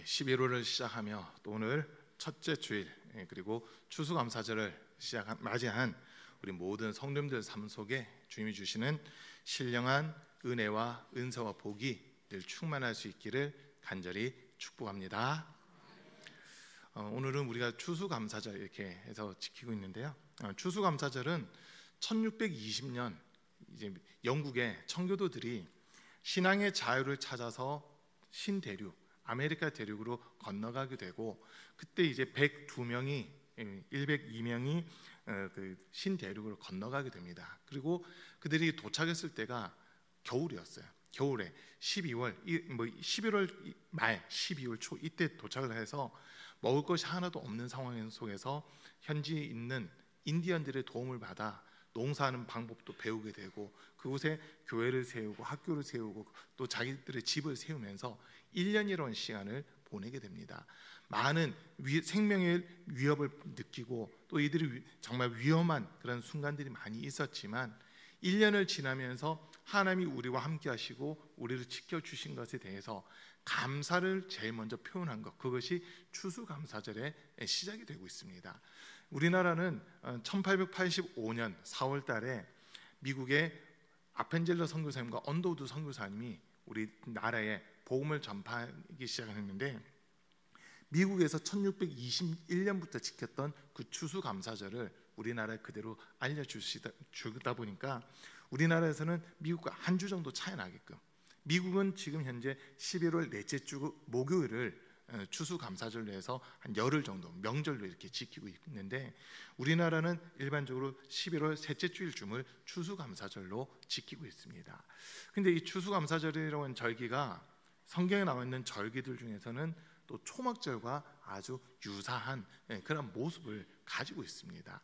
11월을 시작하며 또 오늘 첫째 주일 그리고 추수감사절을 맞이한 우리 모든 성도님들 삶 속에 주님이 주시는 신령한 은혜와 은사와 복이 늘 충만할 수 있기를 간절히 축복합니다. 오늘은 우리가 추수감사절 이렇게 해서 지키고 있는데요. 추수감사절은 1620년 이제 영국의 청교도들이 신앙의 자유를 찾아서 신대륙 아메리카 대륙으로 건너가게 되고, 그때 이제 102명이 그 신대륙으로 건너가게 됩니다. 그리고 그들이 도착했을 때가 겨울이었어요. 겨울에 11월 말 12월 초 이때 도착을 해서 먹을 것이 하나도 없는 상황 속에서 현지에 있는 인디언들의 도움을 받아 농사하는 방법도 배우게 되고, 그곳에 교회를 세우고 학교를 세우고 또 자기들의 집을 세우면서 1년이라는 시간을 보내게 됩니다. 많은 생명의 위협을 느끼고 또 이들이 정말 위험한 그런 순간들이 많이 있었지만, 1년을 지나면서 하나님이 우리와 함께 하시고 우리를 지켜주신 것에 대해서 감사를 제일 먼저 표현한 것, 그것이 추수감사절의 시작이 되고 있습니다. 우리나라는 1885년 4월 달에 미국의 아펜젤러 선교사님과 언더우드 선교사님이 우리나라에 복음을 전파하기 시작했는데, 미국에서 1621년부터 지켰던 그 추수감사절을 우리나라에 그대로 알려주다 보니까 우리나라에서는 미국과 한 주 정도 차이 나게끔, 미국은 지금 현재 11월 넷째 주 목요일을 추수감사절로 해서 한 열흘 정도 명절로 이렇게 지키고 있는데, 우리나라는 일반적으로 11월 셋째 주일쯤을 추수감사절로 지키고 있습니다. 근데 이 추수감사절이라고 하는 절기가 성경에 나와 있는 절기들 중에서는 또 초막절과 아주 유사한 그런 모습을 가지고 있습니다.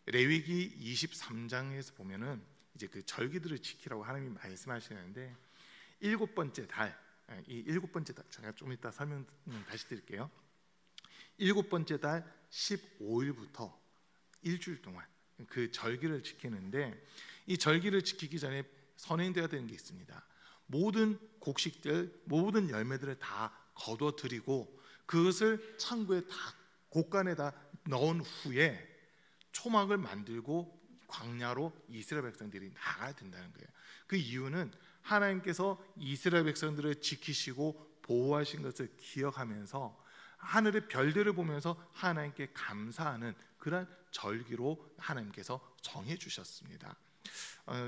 레위기 23장에서 보면은 이제 그 절기들을 지키라고 하나님이 말씀하시는데, 일곱 번째 달, 이 일곱 번째 달 제가 좀 이따 설명 다시 드릴게요. 일곱 번째 달 15일부터 일주일 동안 그 절기를 지키는데, 이 절기를 지키기 전에 선행되어야 되는 게 있습니다. 모든 곡식들, 모든 열매들을 다 거둬들이고 그것을 창고에 다 곡간에다 넣은 후에 초막을 만들고 광야로 이스라엘 백성들이 나가야 된다는 거예요. 그 이유는 하나님께서 이스라엘 백성들을 지키시고 보호하신 것을 기억하면서 하늘의 별들을 보면서 하나님께 감사하는 그런 절기로 하나님께서 정해 주셨습니다.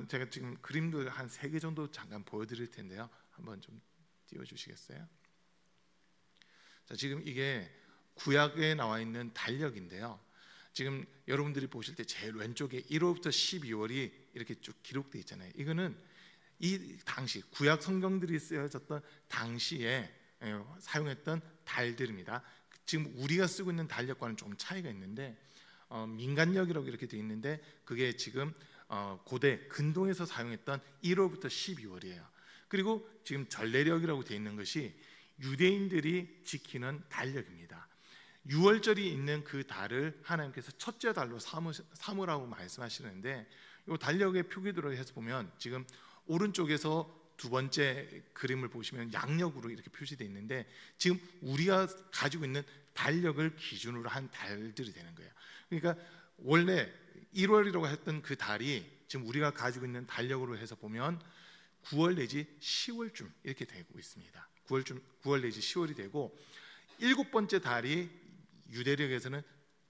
제가 지금 그림들 한 3개 정도 잠깐 보여드릴 텐데요. 한번 좀 띄워주시겠어요? 자, 지금 이게 구약에 나와 있는 달력인데요. 지금 여러분들이 보실 때 제일 왼쪽에 1월부터 12월이 이렇게 쭉 기록되어 있잖아요. 이거는 이 당시 구약 성경들이 쓰여졌던 당시에 사용했던 달들입니다. 지금 우리가 쓰고 있는 달력과는 좀 차이가 있는데, 민간력이라고 이렇게 되어 있는데 그게 지금 고대 근동에서 사용했던 1월부터 12월이에요. 그리고 지금 전래력이라고 되어 있는 것이 유대인들이 지키는 달력입니다. 6월절이 있는 그 달을 하나님께서 첫째 달로 삼으라고 말씀하시는데, 이 달력의 표기들을 해서 보면 지금 오른쪽에서 두 번째 그림을 보시면 양력으로 이렇게 표시되어 있는데, 지금 우리가 가지고 있는 달력을 기준으로 한 달들이 되는 거예요. 그러니까 원래 1월이라고 했던 그 달이 지금 우리가 가지고 있는 달력으로 해서 보면 9월 내지 10월쯤 이렇게 되고 있습니다. 9월 내지 10월이 되고, 일곱 번째 달이 유대력에서는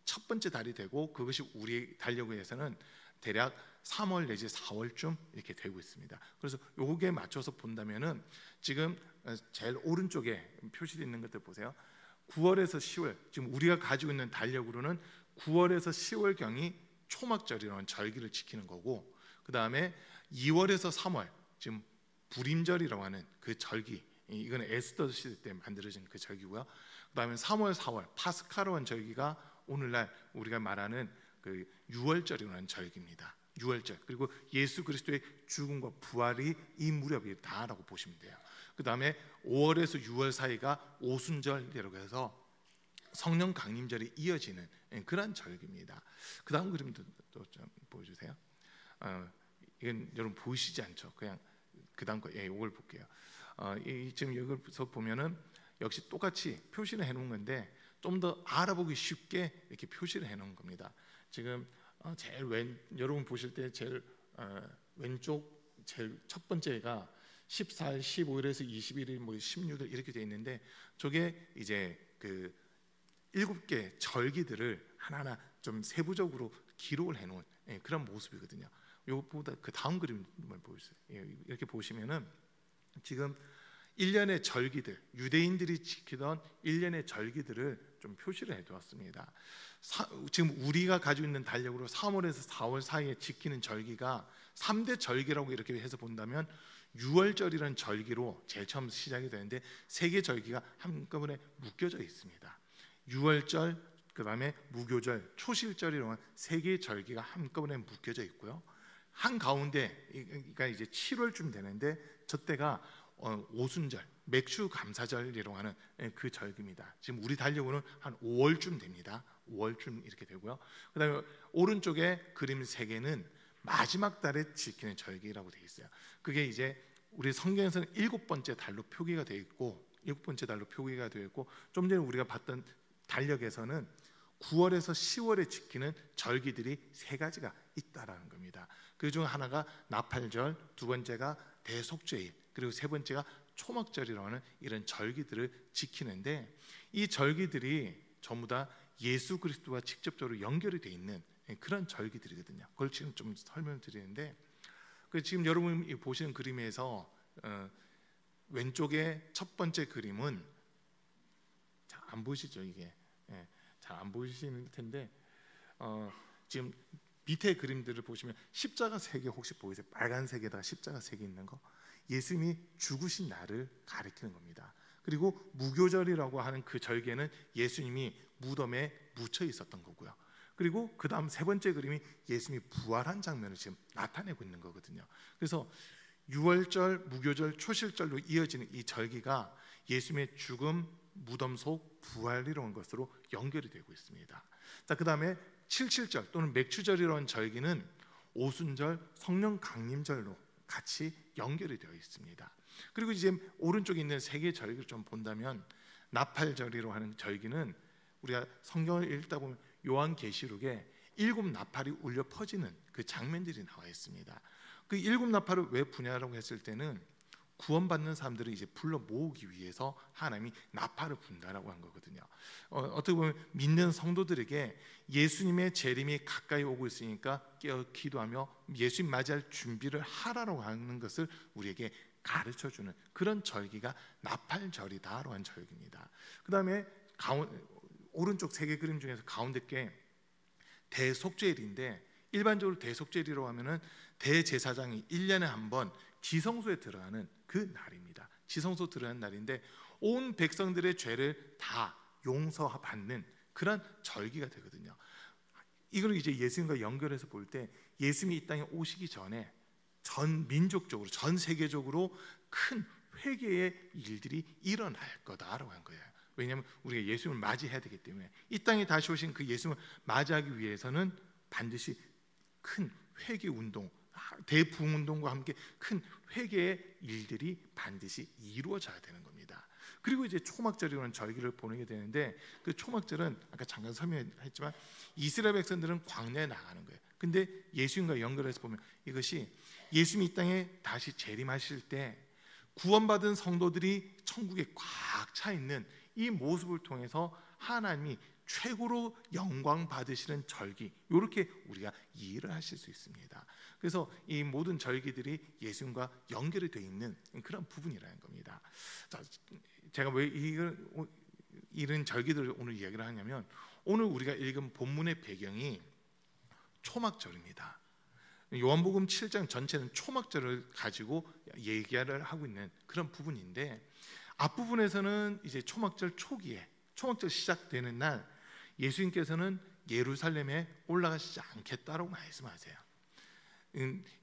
첫 번째 달이 되고, 그것이 우리 달력에서는 대략 3월 내지 4월쯤 이렇게 되고 있습니다. 그래서 요게 맞춰서 본다면은 지금 제일 오른쪽에 표시되어 있는 것들 보세요. 9월에서 10월, 지금 우리가 가지고 있는 달력으로는 9월에서 10월경이 초막절이라는 절기를 지키는 거고, 그 다음에 2월에서 3월 지금 불임절이라고 하는 그 절기, 이거는 에스더 시대 때 만들어진 그 절기고요. 그 다음에 3월, 4월 파스카라고 하는 절기가 오늘날 우리가 말하는 그 유월절이라고 하는 절기입니다. 유월절, 그리고 예수 그리스도의 죽음과 부활이 이 무렵이다라고 보시면 돼요. 그 다음에 5월에서 6월 사이가 오순절이라고 해서 성령 강림절이 이어지는 그런 절기입니다. 그 다음 그림도 또 좀 보여주세요. 이건 여러분 보이시지 않죠? 그냥 그 다음 거, 이걸 볼게요. 지금 여기서 보면은 역시 똑같이 표시를 해놓은 건데 좀 더 알아보기 쉽게 이렇게 표시를 해놓은 겁니다. 지금 제일 여러분 보실 때 제일 왼쪽 제일 첫 번째가 14일, 15일에서 21일, 뭐 16일 이렇게 돼 있는데 저게 이제 그 7개 절기들을 하나하나 좀 세부적으로 기록을 해놓은 그런 모습이거든요. 이것보다 그 다음 그림을 보여주세요. 이렇게 보시면은 지금 1년의 절기들, 유대인들이 지키던 1년의 절기들을 좀 표시를 해두었습니다. 지금 우리가 가지고 있는 달력으로 3월에서 4월 사이에 지키는 절기가 3대 절기라고 이렇게 해서 본다면 6월절이라는 절기로 제일 처음 시작이 되는데 세 개 절기가 한꺼번에 묶여져 있습니다. 6월절, 그 다음에 무교절, 초실절이라는 세 개의 절기가 한꺼번에 묶여져 있고요. 한 가운데, 그러니까 이제 7월쯤 되는데 저때가 오순절, 맥주감사절이라고 하는 그 절기입니다. 지금 우리 달력으로는 한 5월쯤 됩니다. 5월쯤 이렇게 되고요. 그 다음에 오른쪽에 그림 3개는 마지막 달에 지키는 절기라고 되어 있어요. 그게 이제 우리 성경에서는 7번째 달로 표기가 되어 있고 7번째 달로 표기가 되어 있고 좀 전에 우리가 봤던 달력에서는 9월에서 10월에 지키는 절기들이 3가지가 있다라는 겁니다. 그 중 하나가 나팔절, 두 번째가 대속죄일, 그리고 세 번째가 초막절이라고 하는 이런 절기들을 지키는데 이 절기들이 전부 다 예수 그리스도와 직접적으로 연결이 되어 있는 그런 절기들이거든요. 그걸 지금 좀 설명을 드리는데 지금 여러분이 보시는 그림에서 왼쪽에 첫 번째 그림은 잘 안 보이시죠? 이게 잘 안 보이시는 텐데 지금 밑에 그림들을 보시면 십자가 3개 혹시 보이세요? 빨간색에다가 십자가 3개 있는 거, 예수님이 죽으신 날을 가리키는 겁니다. 그리고 무교절이라고 하는 그 절기에는 예수님이 무덤에 묻혀 있었던 거고요. 그리고 그 다음 세 번째 그림이 예수님이 부활한 장면을 지금 나타내고 있는 거거든요. 그래서 6월절, 무교절, 초실절로 이어지는 이 절기가 예수님의 죽음, 무덤 속 부활이라는 것으로 연결이 되고 있습니다. 자, 그 다음에 77절 또는 맥주절이라는 절기는 오순절, 성령 강림절로 같이 연결이 되어 있습니다. 그리고 이제 오른쪽에 있는 3개의 절기를 좀 본다면 나팔절이라고 하는 절기는 우리가 성경을 읽다 보면 요한계시록에 7 나팔이 울려 퍼지는 그 장면들이 나와 있습니다. 그 7 나팔을 왜 부냐라고 했을 때는 구원받는 사람들을 이제 불러 모으기 위해서 하나님이 나팔을 분다라고 한 거거든요. 어떻게 보면 믿는 성도들에게 예수님의 재림이 가까이 오고 있으니까 깨어 기도하며 예수님 맞이할 준비를 하라고 하는 것을 우리에게 가르쳐주는 그런 절기가 나팔절이다라고 한 절기입니다. 그 다음에 오른쪽 3개 그림 중에서 가운데 게 대속죄일인데 일반적으로 대속죄일이라고 하면은 대제사장이 1년에 한 번 지성소에 들어가는 그 날입니다. 지성소 들어가는 날인데 온 백성들의 죄를 다 용서받는 그런 절기가 되거든요. 이걸 이제 예수님과 연결해서 볼 때 예수님이 이 땅에 오시기 전에 전 민족적으로, 전 세계적으로 큰 회개의 일들이 일어날 거다라고 한 거예요. 왜냐하면 우리가 예수님을 맞이해야 되기 때문에 이 땅에 다시 오신 그 예수님을 맞이하기 위해서는 반드시 큰 회개 운동, 대부흥운동과 함께 큰 회개의 일들이 반드시 이루어져야 되는 겁니다. 그리고 이제 초막절이라는 절기를 보내게 되는데 그 초막절은 아까 잠깐 설명했지만 이스라엘 백성들은 광야에 나가는 거예요. 근데 예수님과 연결해서 보면 이것이 예수님이 이 땅에 다시 재림하실 때 구원받은 성도들이 천국에 꽉 차 있는 이 모습을 통해서 하나님이 최고로 영광 받으시는 절기, 이렇게 우리가 이해를 하실 수 있습니다. 그래서 이 모든 절기들이 예수님과 연결이 되어 있는 그런 부분이라는 겁니다. 자, 제가 왜 이런 절기들을 오늘 이야기를 하냐면 오늘 우리가 읽은 본문의 배경이 초막절입니다. 요한복음 7장 전체는 초막절을 가지고 얘기를 하고 있는 그런 부분인데 앞부분에서는 이제 초막절 초기에 초막절 시작되는 날 예수님께서는 예루살렘에 올라가시지 않겠다라고 말씀하세요.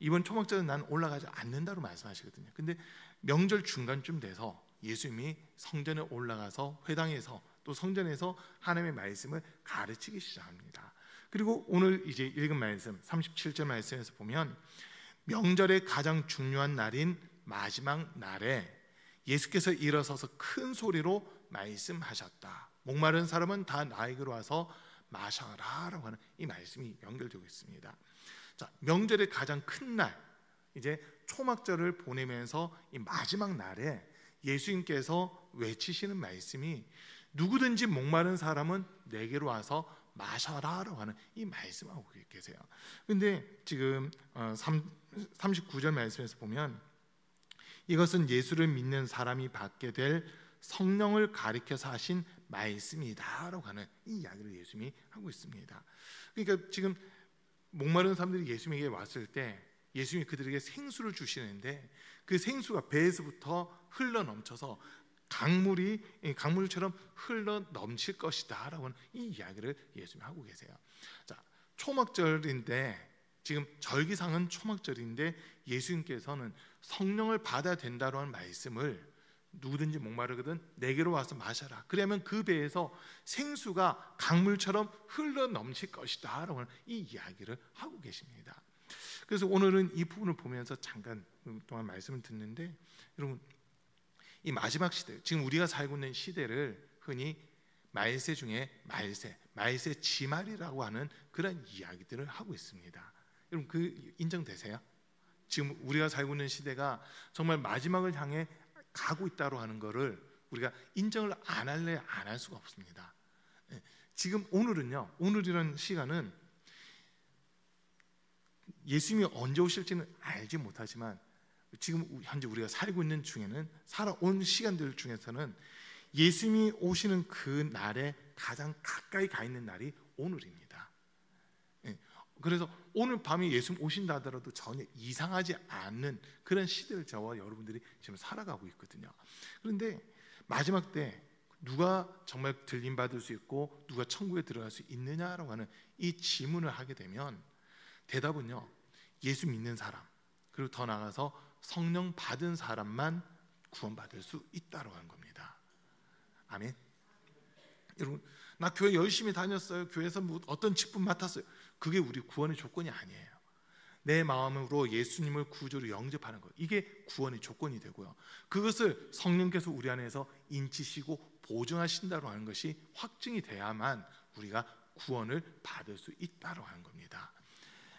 이번 초막절은 난 올라가지 않는다고 말씀하시거든요. 근데 명절 중간쯤 돼서 예수님이 성전에 올라가서 회당에서 또 성전에서 하나님의 말씀을 가르치기 시작합니다. 그리고 오늘 이제 읽은 말씀 37절 말씀에서 보면 명절의 가장 중요한 날인 마지막 날에 예수께서 일어서서 큰 소리로 말씀하셨다. 목마른 사람은 다 나에게로 와서 마셔라 라고 하는 이 말씀이 연결되고 있습니다. 자, 명절의 가장 큰 날, 이제 초막절을 보내면서 이 마지막 날에 예수님께서 외치시는 말씀이 누구든지 목마른 사람은 내게로 와서 마셔라 라고 하는 이 말씀하고 계세요. 근데 지금 39절 말씀에서 보면 이것은 예수를 믿는 사람이 받게 될 성령을 가리켜서 하신 말씀이다 라고 하는 이 이야기를 예수님이 하고 있습니다. 그러니까 지금 목마른 사람들이 예수님에게 왔을 때 예수님이 그들에게 생수를 주시는데 그 생수가 배에서부터 흘러 넘쳐서 강물처럼 흘러 넘칠 것이다 라고 하는 이 이야기를 예수님이 하고 계세요. 자, 초막절인데 지금 절기상은 초막절인데 예수님께서는 성령을 받아야 된다고 하는 말씀을 누구든지 목마르거든 내게로 와서 마셔라. 그러면 그 배에서 생수가 강물처럼 흘러 넘칠 것이다 라고 하는 이 이야기를 하고 계십니다. 그래서 오늘은 이 부분을 보면서 잠깐 동안 말씀을 듣는데 여러분 이 마지막 시대, 지금 우리가 살고 있는 시대를 흔히 말세 중에 말세 지말이라고 하는 그런 이야기들을 하고 있습니다. 여러분 그 인정되세요? 지금 우리가 살고 있는 시대가 정말 마지막을 향해 가고 있다고 하는 것을 우리가 인정을 안 할래 안 할 수가 없습니다. 지금 오늘이라는 시간은 예수님이 언제 오실지는 알지 못하지만 지금 현재 우리가 살고 있는 중에는 살아온 시간들 중에서는 예수님이 오시는 그 날에 가장 가까이 가 있는 날이 오늘입니다. 그래서 오늘 밤에 예수님 오신다 하더라도 전혀 이상하지 않는 그런 시대를 저와 여러분들이 지금 살아가고 있거든요. 그런데 마지막 때 누가 정말 들림받을 수 있고 누가 천국에 들어갈 수 있느냐라고 하는 이 질문을 하게 되면 대답은요, 예수 믿는 사람 그리고 더 나아가서 성령 받은 사람만 구원받을 수 있다고 하는 겁니다. 아멘. 여러분, 나 교회 열심히 다녔어요. 교회에서 뭐 어떤 직분 맡았어요. 그게 우리 구원의 조건이 아니에요. 내 마음으로 예수님을 구주로 영접하는 것, 이게 구원의 조건이 되고요. 그것을 성령께서 우리 안에서 인치시고 보증하신다고 하는 것이 확증이 돼야만 우리가 구원을 받을 수 있다고 하는 겁니다.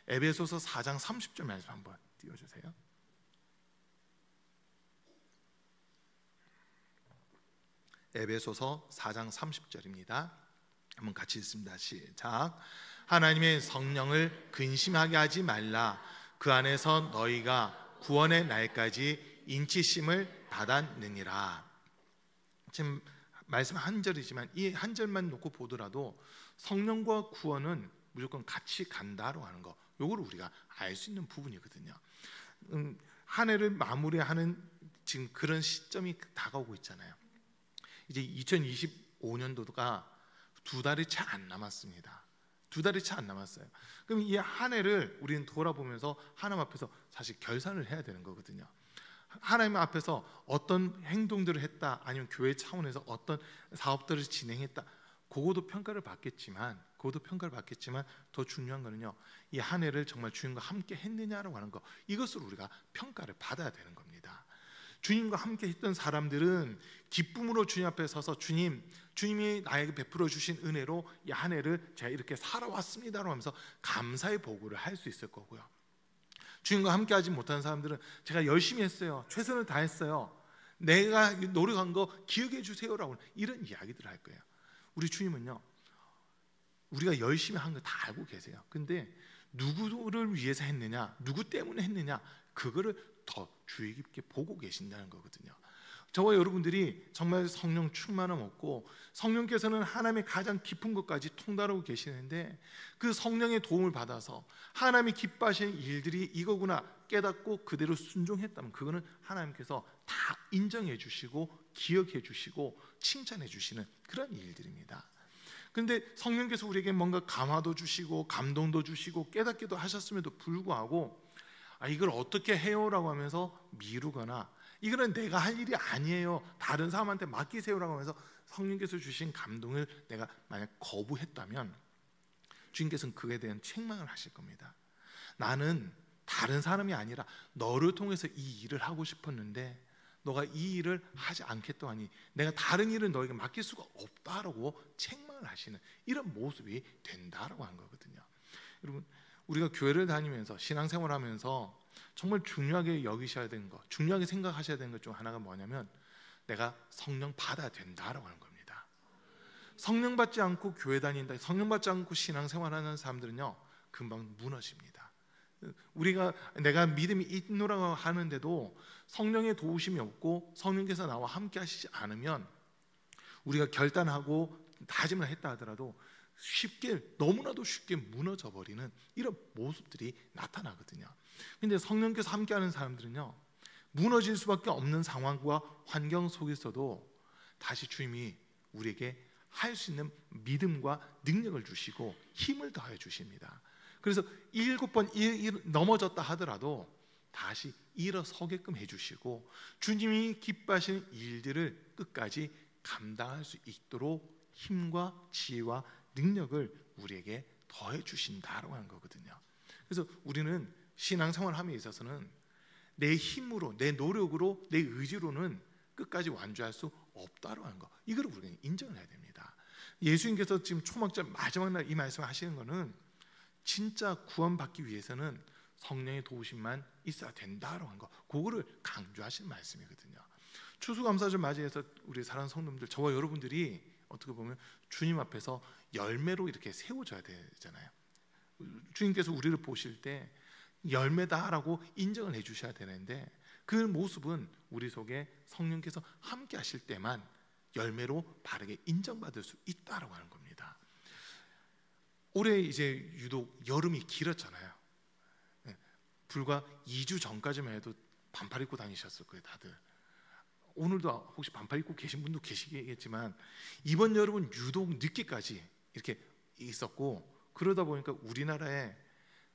에베소서 4장 30절 말씀 한번 띄워주세요. 에베소서 4장 30절입니다. 한번 같이 읽습니다. 시작. 하나님의 성령을 근심하게 하지 말라. 그 안에서 너희가 구원의 날까지 인치심을 받았느니라. 지금 말씀 한 절이지만 이 한 절만 놓고 보더라도 성령과 구원은 무조건 같이 간다로 하는 거, 요거를 우리가 알 수 있는 부분이거든요. 한 해를 마무리하는 지금 그런 시점이 다가오고 있잖아요. 이제 2025년도가 두 달이 채 안 남았습니다. 두 달이 채 안 남았어요. 그럼 이 한 해를 우리는 돌아보면서 하나님 앞에서 사실 결산을 해야 되는 거거든요. 하나님 앞에서 어떤 행동들을 했다, 아니면 교회 차원에서 어떤 사업들을 진행했다, 그것도 평가를 받겠지만 더 중요한 거는요, 이 한 해를 정말 주님과 함께 했느냐라고 하는 거, 이것을 우리가 평가를 받아야 되는 겁니다. 주님과 함께 했던 사람들은 기쁨으로 주님 앞에 서서 주님이 나에게 베풀어 주신 은혜로 이 한 해를 제가 이렇게 살아왔습니다라고 하면서 감사의 보고를 할 수 있을 거고요. 주님과 함께 하지 못한 사람들은 제가 열심히 했어요, 최선을 다했어요, 내가 노력한 거 기억해 주세요라고 이런 이야기들을 할 거예요. 우리 주님은요, 우리가 열심히 한 거 다 알고 계세요. 근데 누구를 위해서 했느냐, 누구 때문에 했느냐, 그거를 더 주의 깊게 보고 계신다는 거거든요. 저와 여러분들이 정말 성령 충만함 없고 성령께서는 하나님의 가장 깊은 것까지 통달하고 계시는데 그 성령의 도움을 받아서 하나님이 기뻐하시는 일들이 이거구나 깨닫고 그대로 순종했다면 그거는 하나님께서 다 인정해 주시고 기억해 주시고 칭찬해 주시는 그런 일들입니다. 그런데 성령께서 우리에게 뭔가 감화도 주시고 감동도 주시고 깨닫기도 하셨음에도 불구하고 이걸 어떻게 해요라고 하면서 미루거나 이거는 내가 할 일이 아니에요, 다른 사람한테 맡기세요라고 하면서 성령께서 주신 감동을 내가 만약 거부했다면 주님께서는 그에 대한 책망을 하실 겁니다. 나는 다른 사람이 아니라 너를 통해서 이 일을 하고 싶었는데 너가 이 일을 하지 않겠다하니 내가 다른 일을 너에게 맡길 수가 없다라고 책망을 하시는 이런 모습이 된다라고 하는 거거든요. 여러분, 우리가 교회를 다니면서 신앙생활하면서 정말 중요하게 여기셔야 되는 것, 중요하게 생각하셔야 되는 것 중 하나가 뭐냐면 내가 성령 받아야 된다라고 하는 겁니다. 성령 받지 않고 교회 다닌다, 성령 받지 않고 신앙생활하는 사람들은요 금방 무너집니다. 내가 믿음이 있노라고 하는데도 성령의 도우심이 없고 성령께서 나와 함께 하시지 않으면 우리가 결단하고 다짐을 했다 하더라도 너무나도 쉽게 무너져 버리는 이런 모습들이 나타나거든요. 근데 성령께서 함께하는 사람들은요 무너질 수밖에 없는 상황과 환경 속에서도 다시 주님이 우리에게 할 수 있는 믿음과 능력을 주시고 힘을 더해 주십니다. 그래서 7번 넘어졌다 하더라도 다시 일어서게끔 해주시고 주님이 기뻐하시는 일들을 끝까지 감당할 수 있도록 힘과 지혜와 능력을 우리에게 더해 주신다라고 하는 거거든요. 그래서 우리는 신앙생활함에 있어서는 내 힘으로, 내 노력으로, 내 의지로는 끝까지 완주할 수 없다라고 하는 거, 이걸 우리는 인정을 해야 됩니다. 예수님께서 지금 초막절 마지막 날 이 말씀을 하시는 거는 진짜 구원받기 위해서는 성령의 도우심만 있어야 된다라고 하는 거, 그거를 강조하시는 말씀이거든요. 추수감사절 맞이해서 우리 사랑하는 성도님들, 저와 여러분들이 어떻게 보면 주님 앞에서 열매로 이렇게 세워져야 되잖아요. 주님께서 우리를 보실 때 열매다라고 인정을 해주셔야 되는데 그 모습은 우리 속에 성령께서 함께 하실 때만 열매로 바르게 인정받을 수 있다라고 하는 겁니다. 올해 이제 유독 여름이 길었잖아요. 불과 2주 전까지만 해도 반팔 입고 다니셨을 거예요, 다들. 오늘도 혹시 반팔 입고 계신 분도 계시겠지만 이번 여름은 유독 늦게까지 이렇게 있었고, 그러다 보니까 우리나라에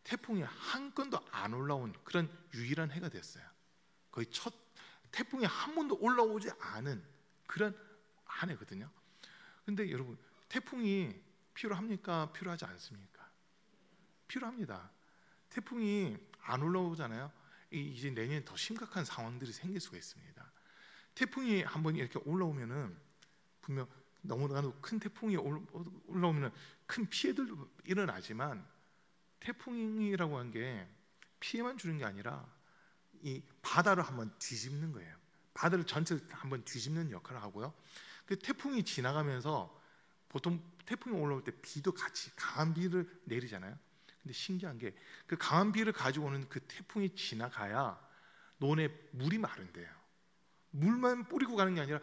태풍이 한 건도 안 올라온 그런 유일한 해가 됐어요. 거의 첫 태풍이 한 번도 올라오지 않은 그런 한 해거든요. 근데 여러분, 태풍이 필요합니까? 필요하지 않습니까? 필요합니다. 태풍이 안 올라오잖아요. 이제 내년에 더 심각한 상황들이 생길 수가 있습니다. 태풍이 한번 이렇게 올라오면은 분명 너무나도 큰 태풍이 올라오면은 큰 피해들도 일어나지만 태풍이라고 하는 게 피해만 주는 게 아니라 이 바다를 한번 뒤집는 거예요. 바다를 전체를 한번 뒤집는 역할을 하고요. 그 태풍이 지나가면서 보통 태풍이 올라올 때 비도 같이 강한 비를 내리잖아요. 근데 신기한 게 그 강한 비를 가지고 오는 그 태풍이 지나가야 논에 물이 마른대요. 물만 뿌리고 가는 게 아니라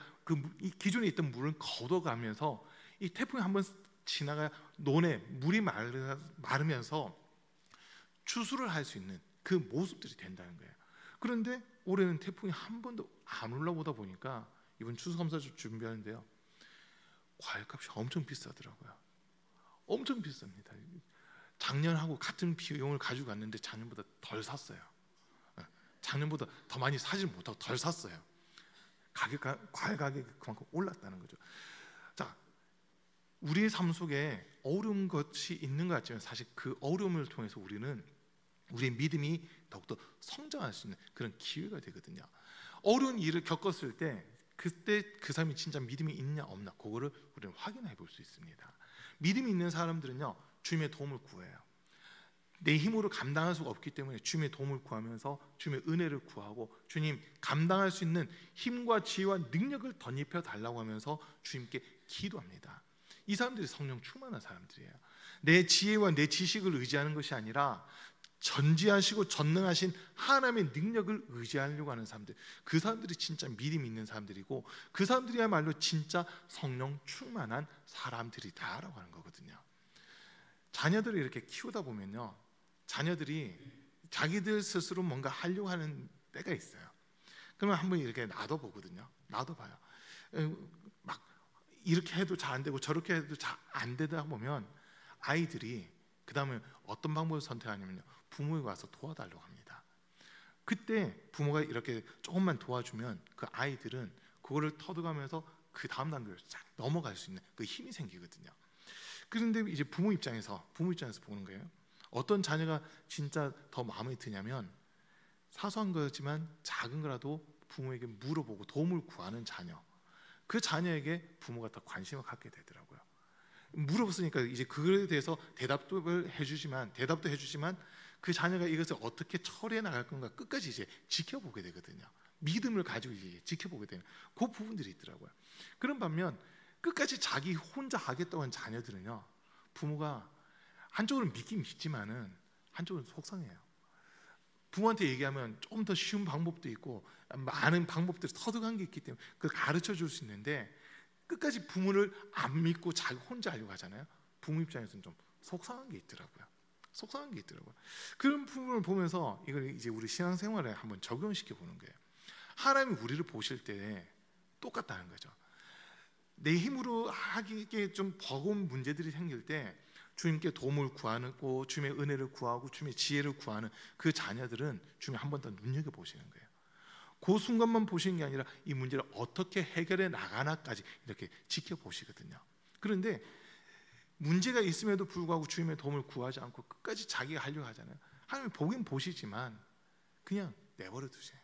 이 기존에 있던 물은 걷어가면서 이 태풍이 한번 지나가야 논에 물이 마르면서 추수를 할 수 있는 그 모습들이 된다는 거예요. 그런데 올해는 태풍이 한 번도 안 올라오다 보니까 이번 추수감사절 준비하는데요, 과일값이 엄청 비싸더라고요. 엄청 비쌉니다. 작년하고 같은 비용을 가지고 갔는데 작년보다 덜 샀어요. 작년보다 더 많이 사지 못하고 덜 샀어요. 과일 가격이 그만큼 올랐다는 거죠. 자, 우리의 삶 속에 어려운 것이 있는 것 같지만 사실 그 어려움을 통해서 우리는 우리의 믿음이 더욱더 성장할 수 있는 그런 기회가 되거든요. 어려운 일을 겪었을 때 그때 그 사람이 진짜 믿음이 있냐 없나, 그거를 우리는 확인해 볼 수 있습니다. 믿음이 있는 사람들은요 주님의 도움을 구해요. 내 힘으로 감당할 수가 없기 때문에 주님의 도움을 구하면서 주님의 은혜를 구하고, 주님 감당할 수 있는 힘과 지혜와 능력을 덧입혀 달라고 하면서 주님께 기도합니다. 이 사람들이 성령 충만한 사람들이에요. 내 지혜와 내 지식을 의지하는 것이 아니라 전지하시고 전능하신 하나님의 능력을 의지하려고 하는 사람들, 그 사람들이 진짜 믿음이 있는 사람들이고 그 사람들이야말로 진짜 성령 충만한 사람들이다라고 하는 거거든요. 자녀들을 이렇게 키우다 보면요, 자녀들이 자기들 스스로 뭔가 하려고 하는 때가 있어요. 그러면 한번 이렇게 놔둬보거든요. 놔둬봐요. 막 이렇게 해도 잘 안 되고 저렇게 해도 잘 안 되다 보면 아이들이 그 다음에 어떤 방법을 선택하냐면요, 부모에게 와서 도와달라고 합니다. 그때 부모가 이렇게 조금만 도와주면 그 아이들은 그거를 터득하면서 그 다음 단계로 쫙 넘어갈 수 있는 그 힘이 생기거든요. 그런데 이제 부모 입장에서 보는 거예요. 어떤 자녀가 진짜 더 마음에 드냐면 사소한 거지만 작은 거라도 부모에게 물어보고 도움을 구하는 자녀, 그 자녀에게 부모가 더 관심을 갖게 되더라고요. 물어봤으니까 이제 그거에 대해서 대답도 해주지만 그 자녀가 이것을 어떻게 처리해 나갈 건가 끝까지 이제 지켜보게 되거든요. 믿음을 가지고 이제 지켜보게 되는 그 부분들이 있더라고요. 그런 반면 끝까지 자기 혼자 하겠다고 하는 자녀들은요, 부모가 한쪽으로는 믿긴 믿지만은 한쪽으로는 속상해요. 부모한테 얘기하면 좀 더 쉬운 방법도 있고 많은 방법들이 터득한 게 있기 때문에 그걸 가르쳐 줄 수 있는데, 끝까지 부모를 안 믿고 자기 혼자 하려고 하잖아요. 부모 입장에서는 좀 속상한 게 있더라고요. 그런 부분을 보면서 이걸 이제 우리 신앙생활에 한번 적용시켜 보는 거예요. 하나님이 우리를 보실 때 똑같다는 거죠. 내 힘으로 하기에 좀 버거운 문제들이 생길 때 주님께 도움을 구하고 주님의 은혜를 구하고 주님의 지혜를 구하는 그 자녀들은 주님 한 번 더 눈여겨보시는 거예요. 그 순간만 보시는 게 아니라 이 문제를 어떻게 해결해 나가나까지 이렇게 지켜보시거든요. 그런데 문제가 있음에도 불구하고 주님의 도움을 구하지 않고 끝까지 자기가 하려고 하잖아요. 하나님이 보긴 보시지만 그냥 내버려 두세요.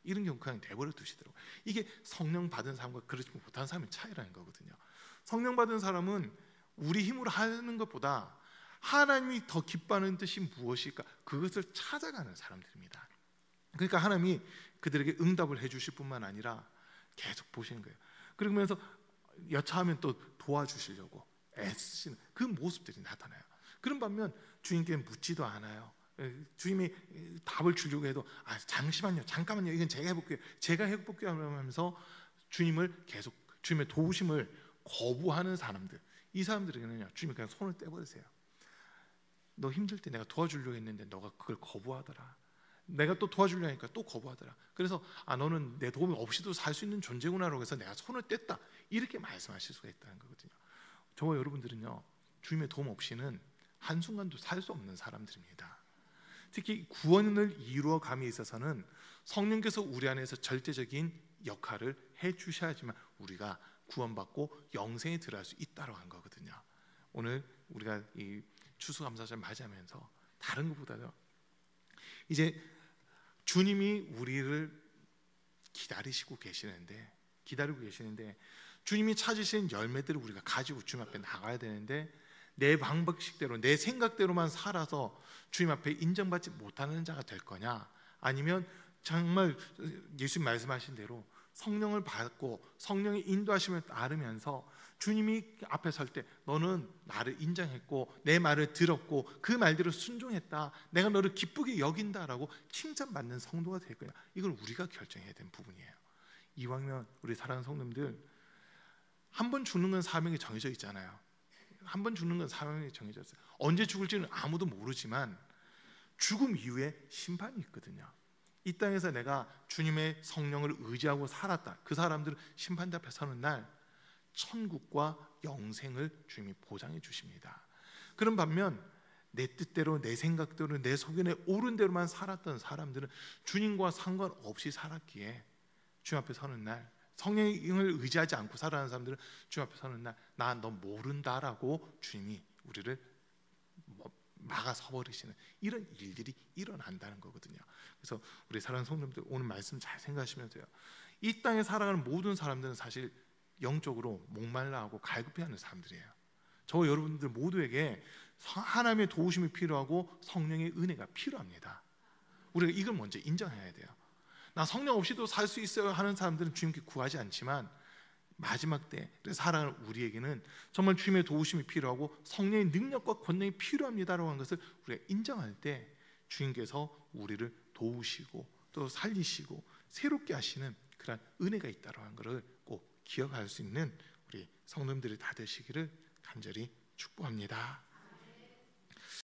이런 경우 그냥 내버려 두시더라고요. 이게 성령 받은 사람과 그렇지 못한 사람의 차이라는 거거든요. 성령 받은 사람은 우리 힘으로 하는 것보다 하나님이 더 기뻐하는 뜻이 무엇일까, 그것을 찾아가는 사람들입니다. 그러니까 하나님이 그들에게 응답을 해주실 뿐만 아니라 계속 보시는 거예요. 그러면서 여차하면 또 도와주시려고 애쓰시는 그 모습들이 나타나요. 그런 반면 주님께 묻지도 않아요. 주님이 답을 주려고 해도 잠깐만요, 이건 제가 해볼게요 하면서 주님을 계속, 주님의 도우심을 거부하는 사람들, 이 사람들에게는요, 주님이 그냥 손을 떼버리세요. 너 힘들 때 내가 도와주려고 했는데 너가 그걸 거부하더라. 내가 또 도와주려고 하니까 또 거부하더라. 그래서 너는 내 도움 없이도 살 수 있는 존재구나라고 해서 내가 손을 뗐다, 이렇게 말씀하실 수가 있다는 거거든요. 저와 여러분들은요, 주님의 도움 없이는 한순간도 살 수 없는 사람들입니다. 특히 구원을 이루어감에 있어서는 성령께서 우리 안에서 절대적인 역할을 해주셔야지만 우리가 구원받고 영생에 들어갈 수 있다고 한 거거든요. 오늘 우리가 이 추수감사절 맞이하면서 다른 것보다도 이제 주님이 우리를 기다리고 계시는데 주님이 찾으신 열매들을 우리가 가지고 주님 앞에 나가야 되는데, 내 방법식대로 내 생각대로만 살아서 주님 앞에 인정받지 못하는 자가 될 거냐, 아니면 정말 예수님 말씀하신 대로 성령을 받고 성령의 인도하심을 따르면서 주님이 앞에 설 때 너는 나를 인정했고 내 말을 들었고 그 말대로 순종했다, 내가 너를 기쁘게 여긴다라고 칭찬받는 성도가 될 거냐, 이걸 우리가 결정해야 되는 부분이에요. 이왕이면 우리 사랑하는 성도님들, 한 번 죽는 건 사명이 정해져 있잖아요. 한 번 죽는 건 사명이 정해져 있어요. 언제 죽을지는 아무도 모르지만 죽음 이후에 심판이 있거든요. 이 땅에서 내가 주님의 성령을 의지하고 살았다, 그 사람들은 심판대 앞에 서는 날 천국과 영생을 주님이 보장해 주십니다. 그런 반면 내 뜻대로 내 생각대로 내 소견에 옳은 대로만 살았던 사람들은 주님과 상관없이 살았기에 주님 앞에 서는 날, 성령을 의지하지 않고 살아가는 사람들은 주님 앞에 서는 날 나 너 모른다라고 주님이 우리를 막아서 버리시는 이런 일들이 일어난다는 거거든요. 그래서 우리 사랑하는 성도님들, 오늘 말씀 잘 생각하시면서요, 이 땅에 살아가는 모든 사람들은 사실 영적으로 목말라하고 갈급해하는 사람들이에요. 저와 여러분들 모두에게 하나님의 도우심이 필요하고 성령의 은혜가 필요합니다. 우리가 이걸 먼저 인정해야 돼요. 나 성령 없이도 살 수 있어요 하는 사람들은 주님께 구하지 않지만 마지막 때 살아가는 우리에게는 정말 주님의 도우심이 필요하고 성령의 능력과 권능이 필요합니다라고 하는 것을 우리가 인정할 때 주님께서 우리를 도우시고 또 살리시고 새롭게 하시는 그런 은혜가 있다라고 하는 것을 꼭 기억할 수 있는 우리 성도님들이 다 되시기를 간절히 축복합니다.